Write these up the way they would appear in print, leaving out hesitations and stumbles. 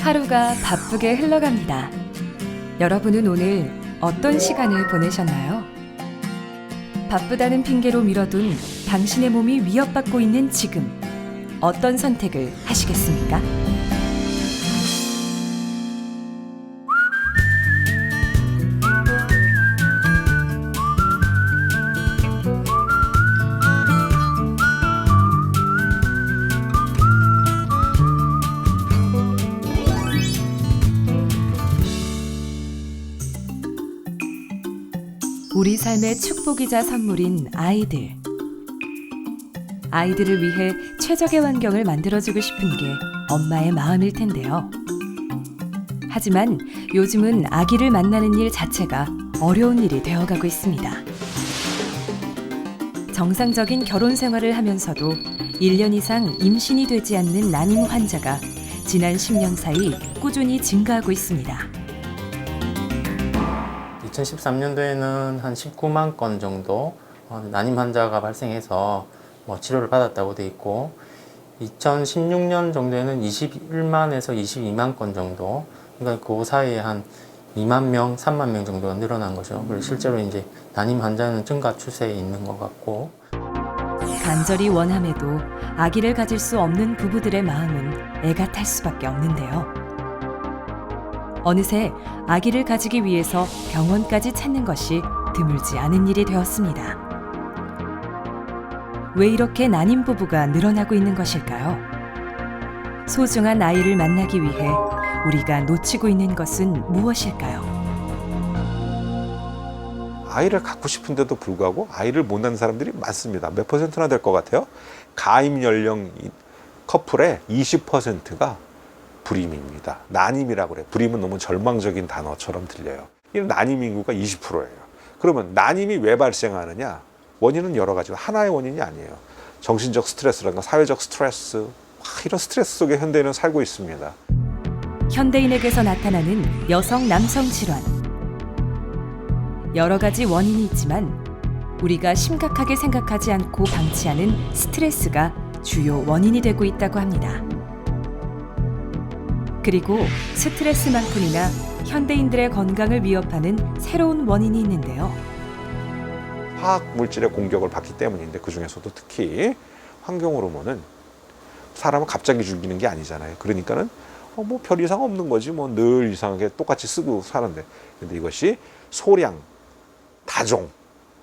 하루가 바쁘게 흘러갑니다. 여러분은 오늘 어떤 시간을 보내셨나요? 바쁘다는 핑계로 미뤄둔 당신의 몸이 위협받고 있는 지금, 어떤 선택을 하시겠습니까? 우리 삶의 축복이자 선물인 아이들. 아이들을 위해 최적의 환경을 만들어주고 싶은 게 엄마의 마음일 텐데요. 하지만 요즘은 아기를 만나는 일 자체가 어려운 일이 되어가고 있습니다. 정상적인 결혼 생활을 하면서도 1년 이상 임신이 되지 않는 난임 환자가 지난 10년 사이 꾸준히 증가하고 있습니다. 2013년도에는 한 19만 건 정도 난임 환자가 발생해서 치료를 받았다고 돼 있고, 2016년 정도에는 21만에서 22만 건 정도, 그러니까 그 사이에 한 2만 명, 3만 명 정도가 늘어난 거죠. 그리고 실제로 이제 난임 환자는 증가 추세에 있는 것 같고. 간절히 원함에도 아기를 가질 수 없는 부부들의 마음은 애가 탈 수밖에 없는데요. 어느새 아기를 가지기 위해서 병원까지 찾는 것이 드물지 않은 일이 되었습니다. 왜 이렇게 난임 부부가 늘어나고 있는 것일까요? 소중한 아이를 만나기 위해 우리가 놓치고 있는 것은 무엇일까요? 아이를 갖고 싶은데도 불구하고 아이를 못 낳는 사람들이 많습니다. 몇 퍼센트나 될 것 같아요? 가임 연령 커플의 20%가 불임입니다. 난임이라고 그래요. 불임은 너무 절망적인 단어처럼 들려요. 이 난임 인구가 20%예요. 그러면 난임이 왜 발생하느냐? 원인은 여러 가지고 하나의 원인이 아니에요. 정신적 스트레스라든가 사회적 스트레스, 이런 스트레스 속에 현대인은 살고 있습니다. 현대인에게서 나타나는 여성 남성 질환. 여러 가지 원인이 있지만 우리가 심각하게 생각하지 않고 방치하는 스트레스가 주요 원인이 되고 있다고 합니다. 그리고 스트레스만큼이나 현대인들의 건강을 위협하는 새로운 원인이 있는데요. 화학 물질의 공격을 받기 때문인데, 그 중에서도 특히 환경 호르몬은 사람을 갑자기 죽이는 게 아니잖아요. 그러니까는 별 이상 없는 거지, 늘 이상하게 똑같이 쓰고 사는데. 근데 이것이 소량, 다종,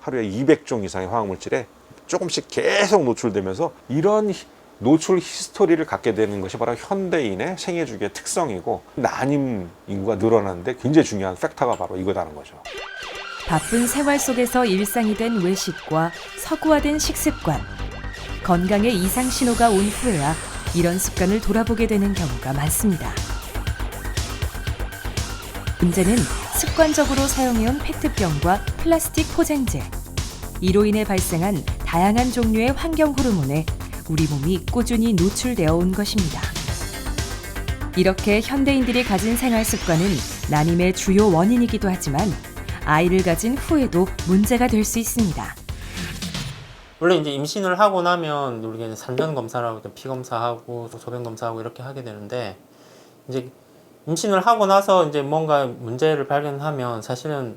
하루에 200종 이상의 화학 물질에 조금씩 계속 노출되면서 이런 노출 히스토리를 갖게 되는 것이 바로 현대인의 생애 주기의 특성이고, 난임 인구가 늘어나는데 굉장히 중요한 팩터가 바로 이거다는 거죠. 바쁜 생활 속에서 일상이 된 외식과 서구화된 식습관, 건강에 이상 신호가 온 후에야 이런 습관을 돌아보게 되는 경우가 많습니다. 문제는 습관적으로 사용해온 페트병과 플라스틱 포장재, 이로 인해 발생한 다양한 종류의 환경 호르몬에 우리 몸이 꾸준히 노출되어 온 것입니다. 이렇게 현대인들이 가진 생활 습관은 난임의 주요 원인이기도 하지만 아이를 가진 후에도 문제가 될 수 있습니다. 원래 이제 임신을 하고 나면 우리가 산전 검사를 하고 피 검사하고 소변 검사하고 이렇게 하게 되는데, 이제 임신을 하고 나서 이제 뭔가 문제를 발견하면 사실은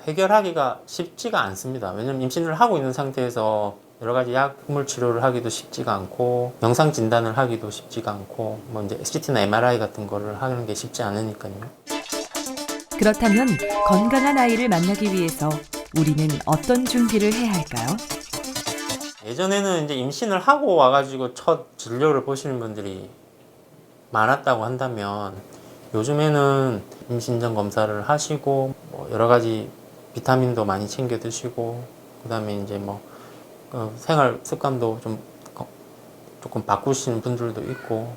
해결하기가 쉽지가 않습니다. 왜냐면 임신을 하고 있는 상태에서 여러 가지 약물 치료를 하기도 쉽지가 않고, 영상 진단을 하기도 쉽지가 않고, 이제 CT나 MRI 같은 거를 하는 게 쉽지 않으니까요. 그렇다면 건강한 아이를 만나기 위해서 우리는 어떤 준비를 해야 할까요? 예전에는 이제 임신을 하고 와가지고 첫 진료를 보시는 분들이 많았다고 한다면, 요즘에는 임신 전 검사를 하시고 여러 가지 비타민도 많이 챙겨 드시고, 그다음에 이제 생활 습관도 조금 바꾸시는 분들도 있고.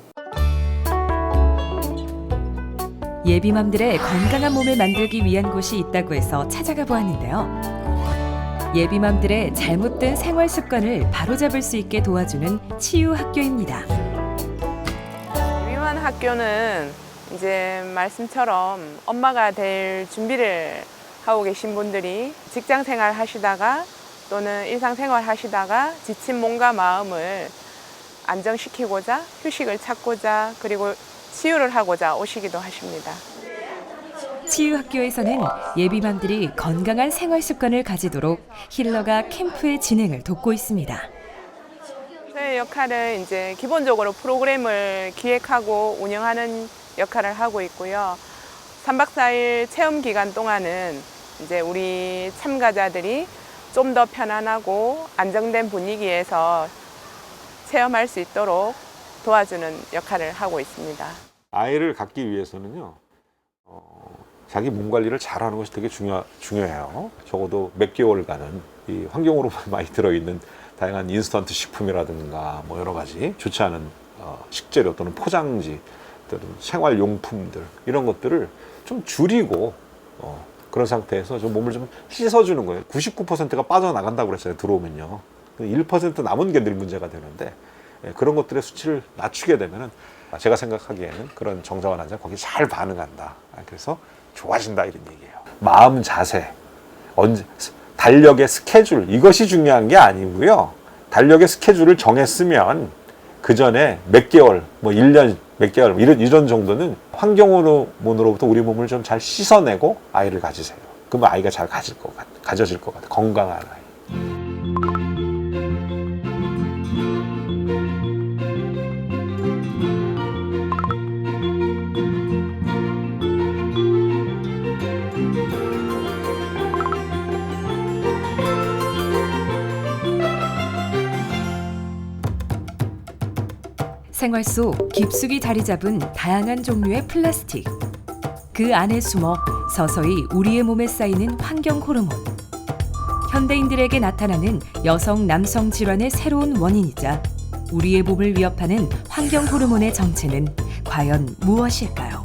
예비맘들의 건강한 몸을 만들기 위한 곳이 있다고 해서 찾아가 보았는데요. 예비맘들의 잘못된 생활 습관을 바로잡을 수 있게 도와주는 치유 학교입니다. 예비맘 학교는 이제 말씀처럼 엄마가 될 준비를 하고 계신 분들이 직장 생활 하시다가 또는 일상생활 하시다가 지친 몸과 마음을 안정시키고자 휴식을 찾고자, 그리고 치유를 하고자 오시기도 하십니다. 치유학교에서는 예비맘들이 건강한 생활 습관을 가지도록 힐러가 캠프의 진행을 돕고 있습니다. 저의 역할은 이제 기본적으로 프로그램을 기획하고 운영하는 역할을 하고 있고요. 3박 4일 체험 기간 동안은 이제 우리 참가자들이 좀 더 편안하고 안정된 분위기에서 체험할 수 있도록 도와주는 역할을 하고 있습니다. 아이를 갖기 위해서는요, 자기 몸 관리를 잘하는 것이 되게 중요해요. 적어도 몇 개월간은 이 환경으로 많이 들어있는 다양한 인스턴트 식품이라든가 뭐 여러 가지 좋지 않은 식재료 또는 포장지 또는 생활용품들 이런 것들을 좀 줄이고 그런 상태에서 좀 몸을 좀 씻어주는 거예요. 99%가 빠져나간다고 그랬어요. 들어오면요. 1% 남은 게 늘 문제가 되는데 그런 것들의 수치를 낮추게 되면은 제가 생각하기에는 그런 정자환 환자 거기 잘 반응한다. 그래서 좋아진다 이런 얘기예요. 마음 자세, 달력의 스케줄 이것이 중요한 게 아니고요. 달력의 스케줄을 정했으면 그 전에 몇 개월, 뭐 1년 몇 개월 이런 정도는 환경호르몬으로부터 우리 몸을 좀 잘 씻어내고 아이를 가지세요. 그러면 아이가 잘 가져질 것 같아. 건강한 아이. 생활 속 깊숙이 자리 잡은 다양한 종류의 플라스틱. 그 안에 숨어 서서히 우리의 몸에 쌓이는 환경 호르몬. 현대인들에게 나타나는 여성, 남성 질환의 새로운 원인이자 우리의 몸을 위협하는 환경 호르몬의 정체는 과연 무엇일까요?